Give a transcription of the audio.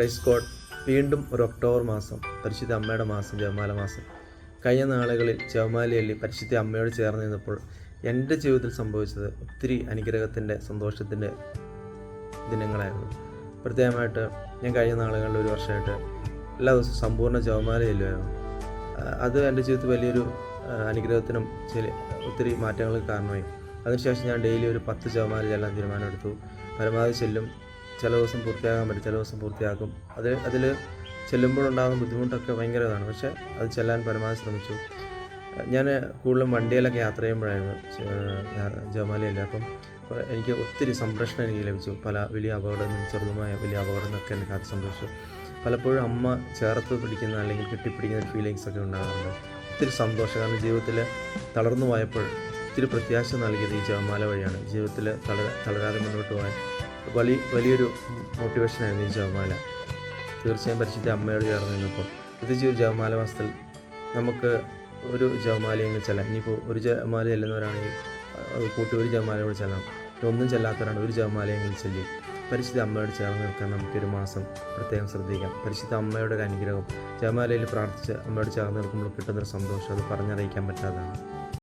Praise God. വീണ്ടും ഒരു October മാസം, പരിശുദ്ധ അമ്മയുടെ മാസം, ജപമാല മാസം. കഴിഞ്ഞ നാളുകളിൽ ജപമാലയിൽ പരിശുദ്ധ അമ്മയോട് ചേർന്ന് നിന്നപ്പോൾ എൻ്റെ ജീവിതത്തിൽ സംഭവിച്ചത് ഒത്തിരി അനുഗ്രഹത്തിൻ്റെ, സന്തോഷത്തിൻ്റെ ദിനങ്ങളായിരുന്നു. പ്രത്യേകമായിട്ട് ഞാൻ കഴിഞ്ഞ നാളുകളിൽ ഒരു വർഷമായിട്ട് എല്ലാ ദിവസവും സമ്പൂർണ്ണ ജപമാല ചെല്ലുമായിരുന്നു. അത് എൻ്റെ ജീവിതത്തിൽ വലിയൊരു അനുഗ്രഹത്തിനും ഒത്തിരി മാറ്റങ്ങൾക്ക് കാരണമായി. അതിനുശേഷം ഞാൻ ഡെയിലി ഒരു 10 ജപമാല ചെല്ലാൻ തീരുമാനമെടുത്തു. പരമാവധി ചെല്ലും. ചില ദിവസം പൂർത്തിയാകാൻ പറ്റും, ചില ദിവസം പൂർത്തിയാക്കും. അതിൽ ചെല്ലുമ്പോഴുണ്ടാകുന്ന ബുദ്ധിമുട്ടൊക്കെ ഭയങ്കര ഇതാണ്. പക്ഷേ അത് ചെല്ലാൻ പരമാവധി ശ്രമിച്ചു. ഞാൻ കൂടുതലും വണ്ടിയിലൊക്കെ യാത്ര ചെയ്യുമ്പോഴായിരുന്നു ജപമാലയില്ല. അപ്പം എനിക്ക് ഒത്തിരി സംരക്ഷണം എനിക്ക് ലഭിച്ചു. പല വലിയ അപകടങ്ങളും, ചെറുതുമായ വലിയ അപകടങ്ങളൊക്കെ എന്നെ കാത്ത് സംരക്ഷിച്ചു. പലപ്പോഴും അമ്മ ചേർത്ത് പിടിക്കുന്ന അല്ലെങ്കിൽ കെട്ടിപ്പിടിക്കുന്ന ഫീലിങ്സ് ഒക്കെ ഉണ്ടാകാറുണ്ട്. ഒത്തിരി സന്തോഷം. കാരണം ജീവിതത്തിൽ തളർന്നു പോയപ്പോൾ ഒത്തിരി പ്രത്യാശ നൽകിയത് ഈ ജപമാല വഴിയാണ്. ജീവിതത്തിൽ തളരാതെ മുന്നോട്ട് പോകാൻ വലിയൊരു മോട്ടിവേഷനായിരുന്നു ഈ ജപമാല. തീർച്ചയായും പരിശുദ്ധ അമ്മയോട് ചേർന്ന് നിന്നപ്പോൾ പ്രത്യേകിച്ച് ഒരു ജപമാല മാസത്തിൽ നമുക്ക് ഒരു ജപമാലയെങ്കിലും ചെല്ലാം. ഇനിയിപ്പോൾ ഒരു ജപമാല ചെല്ലുന്നവരാണെങ്കിൽ കൂട്ടി ഒരു ജപമാലയോട് ചെല്ലാം. ഒന്നും ചെല്ലാത്തവരാണ് ഒരു ജപമാലയെങ്കിലും ചെല്ലും. പരിശുദ്ധ അമ്മയോട് ചേർന്ന് നിൽക്കാൻ നമുക്കൊരു മാസം പ്രത്യേകം ശ്രദ്ധിക്കാം. പരിശുദ്ധ അമ്മയുടെ അനുഗ്രഹം ജപമാലയിൽ പ്രാർത്ഥിച്ച് അമ്മയോട് ചേർന്ന് നിൽക്കുമ്പോൾ കിട്ടുന്നൊരു സന്തോഷം അത് പറഞ്ഞറിയിക്കാൻ പറ്റാത്തതാണ്.